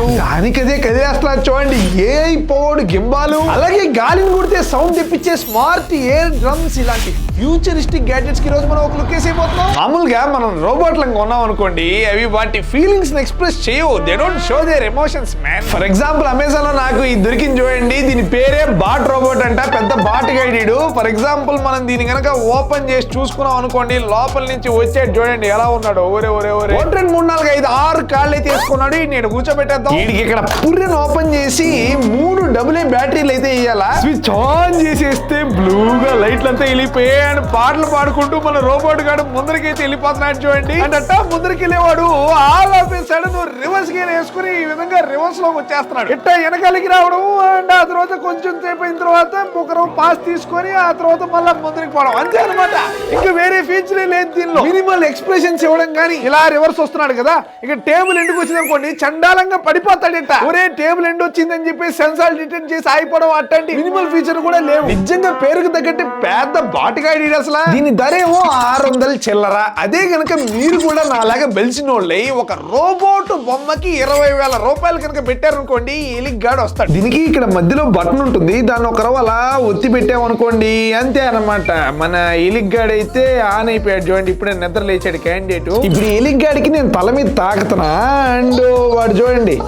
కెమెరాలు, దానికదే కదిలేస్తున్నారు చూడండి ఏఐ పవర్డ్ గింబాలు, అలాగే గాలిని కొడితే సౌండ్ తెప్పించే స్మార్ట్ ఎయిర్ డ్రమ్స్, ఇలాంటి ఫ్యూచరిస్టిక్ గ్యాడ్జెట్స్ కి రోజు మనం ఒక లుక్ వేసేపోతున్నాం. మామూలుగా మనం రోబోట్లను కొన్నాం అనుకోండి, అవి వాటి ఫీలింగ్స్ ని ఎక్స్ప్రెస్ చేయవు. They don't show there emotions man. For example Amazon లో నాకు ఇది దొరికింది చూడండి, దీని పేరే బాట్ రోబోట్ అంట, పెద్ద బాట్ గైడెడ్. ఫర్ ఎగ్జాంపుల్ మనం దీని కనుక ఓపెన్ చేసి చూసుకున్నాం అనుకోండి, లోపల నుంచి వచ్చేది చూడండి ఎలా ఉన్నాడు. ఒరే ఒరే ఒరే 1 2 3 4 5 6 కాళ్ళు అయితే వేసుకున్నాడు. నేను కూర్చోబెట్టేద్దాం. వీడికి ఇక్కడ పుర్రెను ఓపెన్ చేసి 3 డబుల్ ఏ బ్యాటరీలు అయితే ఇయ్యాలా. స్విచ్ ఆన్ చేసేస్తే బ్లూగా లైట్లు అంతా వెళ్ళిపోయాయి అండ్ పాటలు పాడుకుంటూ మన రోబోట్ గాడు ముందరికైతే వెళ్ళిపోతున్నాడు చూడండి. అండ్ అట్టా ముందరికి వెళ్ళేవాడు all of A sudden reverse gear వేసుకుని ఈ విధంగా రివర్స్ లోకి వచ్చేస్తున్నాడు. ఇట్టా వెనకాలకి రావడం అండ్ ఆ తర్వాత కొంచెం సేపు అయిన తర్వాత ఒకరు పాస్ తీసుకొని ఆ తర్వాత మళ్ళీ ముందరికి పోవడం, అంతే అనమాట. ఇంకా వేరే ఫీచరే లేదు దీనిలో. మినిమల్ ఎక్స్ప్రెషన్స్ ఇవ్వడం కానీ ఇలా రివర్స్ వస్తున్నాడు కదా, ఇక టేబుల్ ఎండుకు వచ్చింది అనుకోండి చండాలంగా పడిపోతాడట. ఒరే టేబుల్ ఎండ్ వచ్చిందని చెప్పి సెన్సార్ డిటెక్ట్ చేసి ఆగిపోవడం, అట్లాంటి మినిమల్ ఫీచర్ కూడా లేవు. నిజంగా పేరుకు తగ్గట్టు పెద్ద బాటుగా అసలు. దీని ధరేమో 600 చిల్లర. అదే కనుక మీరు కూడా నాలాగా బెలిసినోళ్ళై ఒక రోబోట్ బొమ్మకి 20,000 రూపాయలు కనుక పెట్టారనుకోండి, ఎలిక్ గాడు వస్తాడు. దీనికి ఇక్కడ మధ్యలో బటన్ ఉంటుంది, దాన్ని ఒక రవ్వ అలా ఒత్తి పెట్టామనుకోండి అంతే అనమాట. మన ఎలిక్ గాడు అయితే ఆన్ అయిపోయాడు చూడండి. ఇప్పుడే నిద్ర లేచాడు క్యాండిడేట్. ఇప్పుడు ఎలిక్ గాడికి నేను తల మీద తాకుతున్నా అండ్ వాడు చూడండి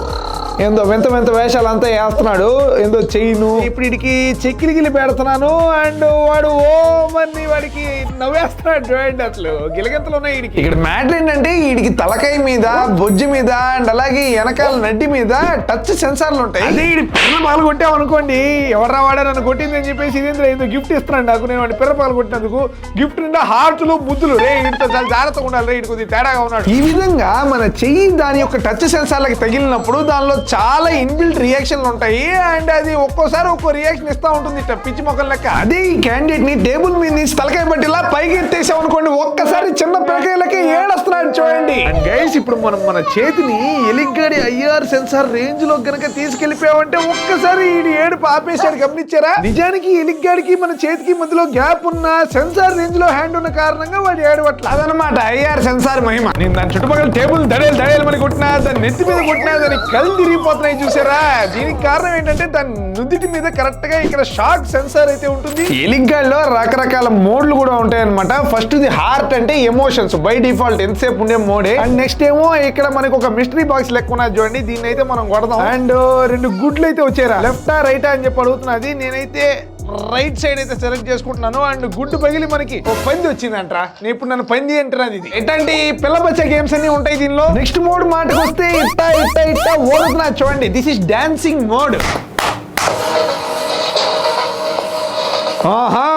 ఏందో వింత వింత వేషాలు అంతా వేస్తున్నాడు, ఏందో చైను. ఇప్పుడు వీడికి చెక్కిలిగిలి పెడుతున్నాను అండ్ వాడు ఓమని వాడికి నవ్వేస్తున్నాడు చూడండి. అసలు గిలగంతలు ఉన్నాయి వీడికి. ఇక్కడ మ్యాటర్ ఏంటంటే వీడికి తలకాయ మీద, బొజ్జు మీద అండ్ అలాగే వెనకాల నడ్డి మీద టచ్ సెన్సార్లు ఉంటాయి. అదే వీడి పిర్ర పగలు కొట్టామనుకోండి, ఎవర్రా వాడా నన్ను కొట్టింది అని చెప్పేసి ఇదేంద్ర ఏదో గిఫ్ట్ ఇస్తున్నాడు నాకు. నేను వాడి పిర్ర పగలు కొట్టినందుకు గిఫ్ట్ నిండా హార్ట్లు ముద్దులు. రే ఇంత చాలా జాగ్రత్తగా ఉండాలి, రే ఇటు కొద్దిగా తేడాగా ఉన్నాడు. ఈ విధంగా మన చెయ్యి దాని యొక్క టచ్ సెన్సార్లకి తగిలినప్పుడు దానిలో చాలా ఇన్బిల్ట్ రియాక్షన్లు ఉంటాయి అండ్ అది ఒక్కోసారి ఒక్కో రియాక్షన్ ఇస్తా ఉంటుంది పిచ్చి మొక్కల లెక్క. అదే ఈ క్యాండిడేట్ ని టేబుల్ మీద నుంచి తలకాయ బట్టి ఇలా పైకి ఎత్తేసాం అనుకోండి, ఒక్కసారి చిన్న పిల్లకాయలకి ఏడొస్తున్నాడు చూడండి. అండ్ గైస్ ఇప్పుడు మనం మన చేతిని ఎలిగ్గాడి ఐఆర్ సెన్సార్ రేంజ్ లో గనక తీసుకెళ్లిపోయామంటే ఒక్కసారి ఈ ఏడుపు ఆపేసాడు. గమనించారా? నిజానికి ఎలిగ్గాడికి మన చేతికి మధ్యలో గ్యాప్ ఉన్న సెన్సార్ రేంజ్ లో హ్యాండ్ ఉన్న కారణంగా వాడు ఏడవట్ల. అదనమాట ఐఆర్ సెన్సార్ మహిమ. నేను దాని చుట్టుపక్కల టేబుల్ దడేలు మరి కొట్టినా, దాని నెత్తి మీద కొట్టినా దాని కళ్ళు తిరిగిపోతున్నాయి చూసారా. దీనికి కారణం ఏంటంటే దాని నుదిటి మీద కరెక్ట్ గా ఇక్కడ షాక్ సెన్సార్ అయితే ఉంటుంది. ఎలిగ్గాడ్లో రకరకాల మోడ్లు కూడా ఉంటాయి అనమాట. ఫస్ట్ ది హార్ట్ అంటే ఎమోషన్స్, బై డిఫాల్ట్ ఎంతసేపు ఉండే మోడే. అండ్ నెక్స్ట్ ఏమో ఇక్కడ మనకి ఒక మిస్టరీ బాక్స్ లెక్క ఉన్నది చూడండి, దీన్ని అయితే మనం కొడదాం. అండ్ 2 గుడ్లు అయితే వచ్చారా, లెఫ్టా రైటా అని చెప్పి అడుగుతున్నది. నేనైతే రైట్ సైడ్ అయితే సెలెక్ట్ చేసుకుంటున్నాను అండ్ గుడ్డు పగిలి మనకి ఒక పంది వచ్చిందంటరా. నేను ఇప్పుడు నన్ను పంది అంటున్నది. ఇది ఎట్లాంటి పిల్ల బచ్చ గేమ్స్ అన్ని ఉంటాయి దీనిలో. నెక్స్ట్ మోడ్ మాటకు వస్తే ఇట్టా ఇట్టా ఇట్టా ఓడుతున్నా చూడండి, దిస్ ఇస్ డాన్సింగ్ మోడ్. ఆహా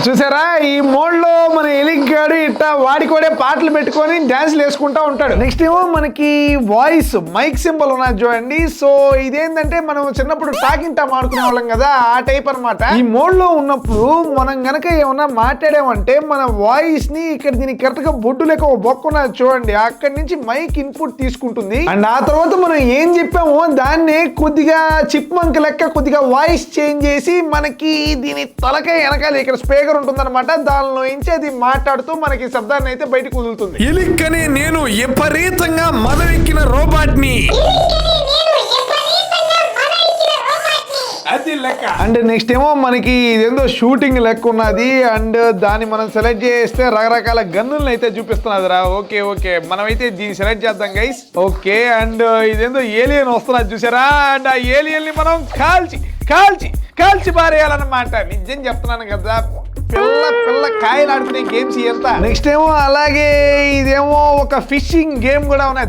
చూసారా, ఈ మోడ్ లో మన ఎలిగ్గాడు ఇట్టా వాడికోడే పాటలు పెట్టుకొని డాన్స్లు వేసుకుంటా ఉంటాడు. నెక్స్ట్ ఏమో మనకి వాయిస్ మైక్ సింబల్ ఉన్నది చూడండి. సో ఇదేంటంటే మనం చిన్నప్పుడు టాకింగ్ టామ్ ఆడుకునే వాళ్ళం కదా, ఆ టైప్ అనమాట. ఈ మోడ్ లో ఉన్నప్పుడు మనం గనక ఏమన్నా మాట్లాడామంటే మన వాయిస్ ని ఇక్కడ దీనికి కరెక్ట్ గా బొడ్డు లేక ఒక బొక్క ఉన్నది చూడండి, అక్కడి నుంచి మైక్ ఇన్పుట్ తీసుకుంటుంది. అండ్ ఆ తర్వాత మనం ఏం చెప్పామో దాన్ని కొద్దిగా చిప్ మంక్ లెక్క కొద్దిగా వాయిస్ చేంజ్ చేసి మనకి దీని తలకాయ వెనకాల ఇక్కడ స్పీకర్ ఉంటుందన్నమాట, దానిలో నుంచి అది మాట్లాడుతూ మనకి శబ్దాన్ని అయితే బయటకు వదులుతుంది. ఎలిక్కనే నేను విపరీతంగా మదవెక్కిన రోబోట్ ని, అది లెక్క. అండ్ నెక్స్ట్ ఏమో మనకి ఇదేందో షూటింగ్ లెక్క ఉన్నది అండ్ దాన్ని మనం సెలెక్ట్ చేస్తే రకరకాల గన్నులను అయితే చూపిస్తున్నది రా. ఓకే ఓకే మనమైతే దీన్ని సెలెక్ట్ చేద్దాం గైస్. ఓకే అండ్ ఇదేందో ఏలియన్ వస్తున్నది చూసారా, అండ్ ఆ ఏలియన్ ని మనం కాల్చి పారేయాలన్నమాట. నిజం చెప్తున్నాను కదా, పిల్ల కాయలు ఆడుకునే గేమ్స్ ఇదంతా. నెక్స్ట్ ఏమో అలాగే ఇదేమో ఒక ఫిషింగ్ గేమ్ కూడా ఉన్నాయి.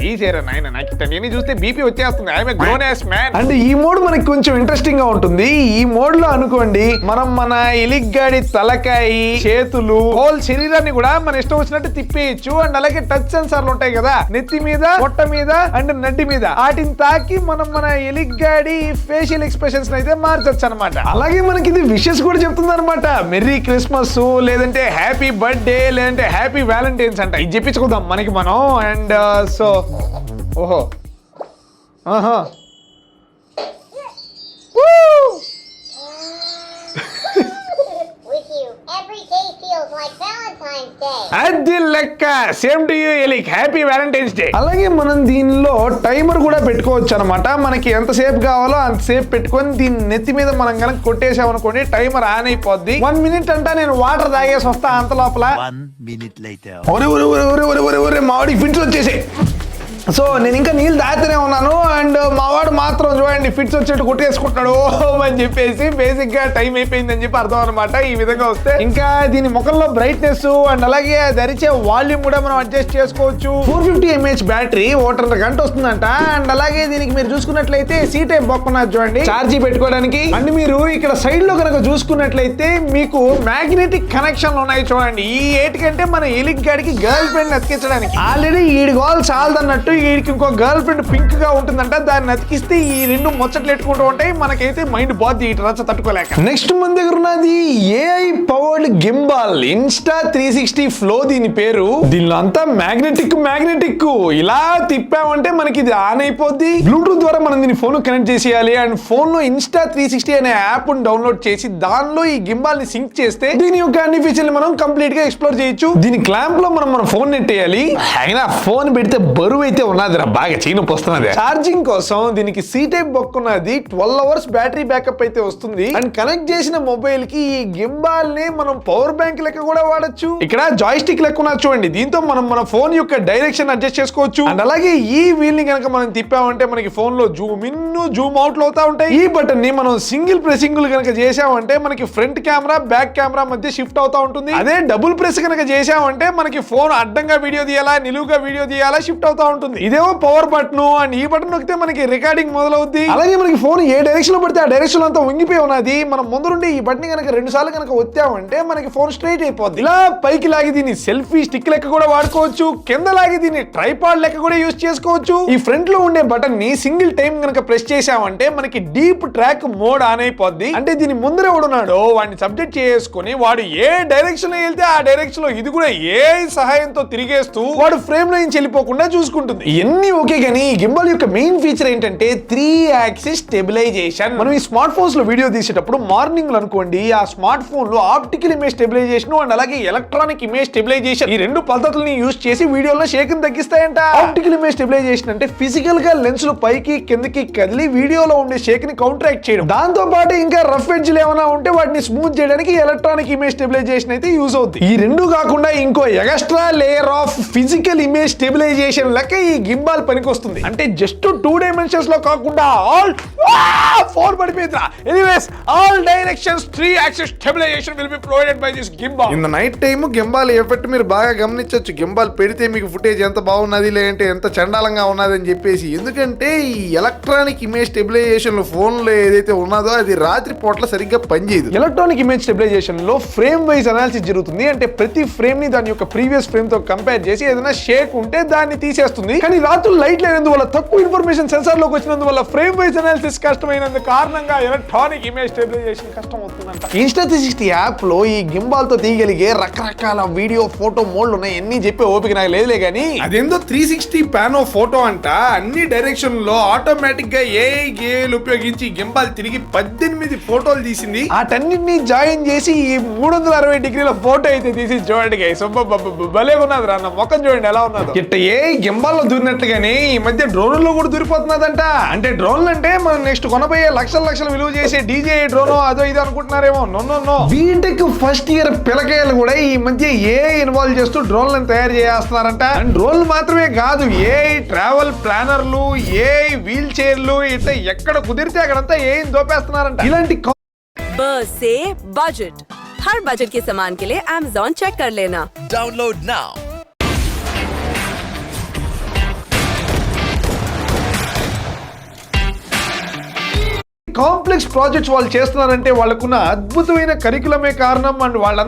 తీసేరా నాయన, నాకు నేను చూస్తే బీపీ వచ్చేస్తుంది. I'm a grown ass man. And ఈ మోడ్ మనకి కొంచెం ఇంట్రెస్టింగ్ గా ఉంటుంది. ఈ మోడ్ లో అనుకోండి మనం మన ఎలిగ్గాడి తలకాయ, చేతులు, హోల్ శరీరాన్ని కూడా మన ఇష్టం వచ్చినట్టు తిప్పేయచ్చు. అండ్ అలాగే టచ్ సెన్సార్లు ఉంటాయి కదా నెత్తి మీద, పొట్ట మీద అండ్ నడ్డి మీద, వాటిని తాకి మనం మన ఎలిగ్గాడి ఫేషియల్ ఎక్స్ప్రెషన్స్ అయితే మార్చచ్చు అనమాట. అలాగే మనకి ఇది విషెస్ కూడా చెప్తుంది అనమాట. మెర్రీ క్రిస్మస్, లేదంటే హ్యాపీ బర్త్డే, లేదంటే హ్యాపీ వ్యాలంటైన్స్ అంట. ఇది చెప్పించుకుందాం మనకి మనం. అండ్ సో ఓహో ఆహా with you. Every day feels like Valentine's అది లెక్క. సేమ్ టు యూ ఎలిక్, హ్యాపీ వ్యాలంటైన్స్ డే. అలాగే మనం దీనిలో టైమర్ కూడా పెట్టుకోవచ్చు అనమాట. మనకి ఎంతసేపు కావాలో అంతసేపు పెట్టుకొని దీని నెత్తి మీద మనం కనుక కొట్టేసామనుకోండి టైమర్ ఆన్ అయిపోద్ది. 1 minute అంటా నేను వాటర్ తాగేసి వస్తా అంత లోపల. 1 minute later. ఒరే మావాడికి ఫిట్స్ వచ్చేసాయి. సో నేను ఇంకా నీళ్ళు తాగుతూనే ఉన్నాను. అండ్ మావాడు మాత్రం చూడండి ఫిట్స్ వచ్చేట్టు కొట్టేసుకుంటున్నాడు అని చెప్పేసి బేసిక్ గా టైం అయిపోయింది అని చెప్పి అర్థం అనమాట. ఈ విధంగా వస్తే ఇంకా దీని ముఖంలో బ్రైట్నెస్ అండ్ అలాగే ధరించే వాల్యూమ్ కూడా మనం అడ్జస్ట్ చేసుకోవచ్చు. 450 mAh బ్యాటరీ 1.5 గంట వస్తుందంట. అండ్ అలాగే దీనికి మీరు చూసుకున్నట్లయితే సీ టైప్ బొక్కున్నది చూడండి ఛార్జీ పెట్టుకోవడానికి. అండ్ మీరు ఇక్కడ సైడ్ లో కనుక చూసుకున్నట్లయితే మీకు మ్యాగ్నెటిక్ కనెక్షన్లు ఉన్నాయి చూడండి. ఈ ఏటికంటే మన ఎలిక్ గాడికి గర్ల్ ఫ్రెండ్ అతికించడానికి ఆల్రెడీ ఈడి గోల్ చాలదన్నట్టు వీడికి ఇంకో గర్ల్ ఫ్రెండ్ పింక్ గా ఉంటుందంట. దాన్ని అతికిస్తే ఈ రెండు ముచ్చట్లు ఎట్టుకుంటూ ఉంటాయి. మనకైతే మైండ్ బాధ ఇటు రచ్చ తట్టుకోలేక. నెక్స్ట్ మన దగ్గర ఉన్నది AI powered gimbal Insta 360 flow దీని పేరు. దీనిలో అంతా మ్యాగ్నెటిక్ ఇలా తిప్పామంటే మనకి ఇది ఆన్ అయిపోద్ది. బ్లూటూత్ ద్వారా మనం దీని ఫోన్ కనెక్ట్ చేసేయాలి. అండ్ ఫోన్ లో ఇన్స్టా 360 అనే యాప్ డౌన్లోడ్ చేసి దానిలో ఈ గింబాల్ ని సింక్ చేస్తే దీని యొక్క అన్ని ఫీచర్లు మనం కంప్లీట్ గా ఎక్స్ప్లోర్ చేయొచ్చు. దీని క్లాంప్ లో మనం మన ఫోన్ నెట్టేయాలి. అయినా ఫోన్ పెడితే బరువు అయితే ఉన్నదిరా, బాగా చీనొప్పి వస్తున్నది. ఛార్జింగ్ కోసం దీనికి సీ టైప్ బొక్కున్నది 12 hours బ్యాటరీ బ్యాకప్ అయితే వస్తుంది. అండ్ కనెక్ట్ చేసిన మొబైల్ కి ఈ గింబాల్ ని మనం పవర్ బ్యాంక్ లెక్క కూడా వాడచ్చు. ఇక్కడ జాయ్ స్టిక్ లెక్క ఉన్నది చూడండి. దీంతో మనం మన ఫోన్ యొక్క డైరెక్షన్ అడ్జస్ట్ చేసుకోవచ్చు. అండ్ అలాగే ఈ వీల్ ని కనుక మనం తిప్పామంటే మనకి ఫోన్ లో జూమ్ ఇన్ జూమ్ అవుట్ అవుతా ఉంటాయి. ఈ బటన్ ని మనం సింగిల్ ప్రెసింగ్ కనుక చేసామంటే మనకి ఫ్రంట్ కెమెరా బ్యాక్ కెమెరా మధ్య షిఫ్ట్ అవుతా ఉంటుంది. అదే డబుల్ ప్రెస్ కనుక చేసామంటే మనకి ఫోన్ అడ్డంగా వీడియో తీయాలా నిలువుగా వీడియో తీయాలా షిఫ్ట్ అవుతా ఉంటుంది. ఇదేమో పవర్ బటన్. అండ్ ఈ బటన్ నొక్కితే మనకి రికార్డింగ్ మొదలవుద్ది. అలాగే మనకి ఫోన్ ఏ డైరెక్షన్ లో పడితే ఆ డైరెక్షన్ అంతా వంగిపోయి ఉన్నది. మనం ముందు నుండి ఈ బటన్ కనుక 2 సార్లు కనుక వచ్చామంటే మనకి ఫోన్ స్ట్రైట్ అయిపోద్ది. ఇలా పైకి లాగి దీన్ని సెల్ఫీ స్టిక్ లెక్క కూడా వాడుకోవచ్చు. కింద లాగి దీన్ని ట్రైపాడ్ లెక్క కూడా యూజ్ చేసుకోవచ్చు. ఈ ఫ్రంట్ లో ఉండే బటన్ ని సింగిల్ టైం కనుక ప్రెస్ చేసామంటే మనకి డీప్ ట్రాక్ మోడ్ ఆన్ అయిపోద్ది. అంటే దీని ముందర ఎవడున్నాడో వాడిని సబ్జెక్ట్ చేసుకుని వాడు ఏ డైరెక్షన్ లో వెళ్తే ఆ డైరెక్షన్ లో ఇది కూడా ఏ సహాయంతో తిరిగేస్తూ వాడు ఫ్రేమ్ లో నుంచి వెళ్ళిపోకుండా చూసుకుంటుంది. ఇవన్నీ ఓకే కానీ ఈ గింబాల్ యొక్క మెయిన్ ఫీచర్ ఏంటంటే 3 యాక్సిస్ స్టెబిలైజేషన్. మనం ఈ స్మార్ట్ ఫోన్స్ లో వీడియో తీసేటప్పుడు మార్నింగ్ లో అనుకోండి ఆ స్మార్ట్ ఫోన్ లో ఆప్టికల్ ఇమేజ్ స్టెబిలైజేషన్ అండ్ అలాగే ఎలక్ట్రానిక్ ఇమేజ్ స్టెబిలైజేషన్ ఈ రెండు పద్ధతుల్ని యూజ్ చేసి వీడియోలో షేక్ ని తగ్గిస్తాయంట. ఆప్టికల్ ఇమేజ్ స్టెబిలైజేషన్ అంటే ఫిజికల్ గా లెన్స్ లు పైకి కిందకి కదిలి వీడియోలో ఉండే షేక్ ని కౌంటరాక్ట్ చేయడం. దాంతో పాటు ఇంకా రఫ్ ఎడ్జ్లు ఏమైనా ఉంటే వాటిని స్మూత్ చేయడానికి ఎలక్ట్రానిక్ ఇమేజ్ స్టెబిలైజేషన్ అయితే యూజ్ అవుతుంది. ఈ రెండు కాకుండా ఇంకో extra layer of physical image stabilization లెక్క ఈ గింబాల్ పనికొస్తుంది. అంటే జస్ట్ 2 dimensions లో కాకుండా ఆల్ 4 పడిపోయిందా. Anyways all directions 3 axis stabilisation will be provided by this gimbal. In the night time gimbal effect మీరు బాగా గమనించొచ్చు. గింబాల్ పెడితే మీకు ఫుటేజ్ ఎంత బాగున్నది లేదంటే ఎంత చండాలంగా ఉన్నది అని చెప్పేసి. ఎందుకంటే ఈ ఎలక్ట్రానిక్ ఇమేజ్ స్టెబిలైజేషన్ లో ఫోన్ లో ఏదైతే ఉన్నదో అది రాత్రి పూట్ల సరిగ్గా పనిచేయదు. ఎలక్ట్రానిక్ ఇమేజ్ స్టెబిలైజేషన్ లో ఫ్రేమ్ వైజ్ అనాలిసిస్ జరుగుతుంది. అంటే ప్రతి ఫ్రేమ్ ని దాని యొక్క ప్రీవియస్ ఫ్రేమ్ తో కంపేర్ చేసి ఏదైనా షేక్ ఉంటే దాన్ని తీసేస్తుంది. కానీ రాత్రులు లైట్ లేనందువల్ల తక్కువ ఇన్ఫర్మేషన్ సెన్సార్ లోకి వచ్చినందువల్ల ఫ్రేమ్ వైజ్ అనాలిసిస్ కష్టమైనందు కారణంగా ఎలక్ట్రానిక్ ఇమేజ్ స్టెబిలైజేషన్ కష్టం అవుతుందంట. ఇన్స్టా 360 యాప్ లో ఈ గింబాల్ తో తీయగలిగే రకరకాల వీడియో ఫోటో మోడ్లు ఉన్నాయి. అన్ని చెప్పే ఓపిక నాకు లేదులే కానీ అదేందో 360 పానో ఫోటో అంట. అన్ని డైరెక్షన్ లో ఆటోమేటిక్ గా ఏఐ ఉపయోగించి గింబాల్ తిరిగి 18 ఫోటోలు తీసింది. వాటన్నిటిని జాయిన్ చేసి ఈ 360 డిగ్రీల ఫోటో అయితే తీసి చూడండి గైస్. భలే ఉన్నది రా. నా మొక్కం చూడండి ఎలా ఉన్నదో. ఇట్ట ఏ గింబాల్ లో దూరినట్లుగానే ఈ మధ్య డ్రోన్లో కూడా దూరిపోతున్నదంట. అంటే డ్రోన్లు అంటే మనం నెక్స్ట్ కొనబోయే లక్షల విలువ చేసే డీజే డ్రోన్ అదో ఇది అనుకుంటున్నారేమో. నో బీటెక్ ఫస్ట్ ఇయర్ పిల్లకాయలు కూడా ఈ మధ్య ఏఐ ఇన్వాల్వ్ చేస్తూ డ్రోన్లను తయారు చేస్తున్నారంట. అండ్ డ్రోన్లు మాత్రమే కాదు, ఏఐ ట్రావెల్ ప్లానర్లు, ఏఐ వీల్ చైర్లు ఇట్లా ఎక్కడ కుదిరితే అక్కడంతా ఏఐ దోపేస్తున్నారంట. ఇలాంటి बस से बजट हर बजट के सामान के लिए Amazon चेक कर लेना. Download now. కాంప్లెక్స్ ప్రాజెక్ట్స్ వాళ్ళు చేస్తున్నారంటే వాళ్ళకున్న అద్భుతమైన కరికులమే కారణం. అండ్ వాళ్ళ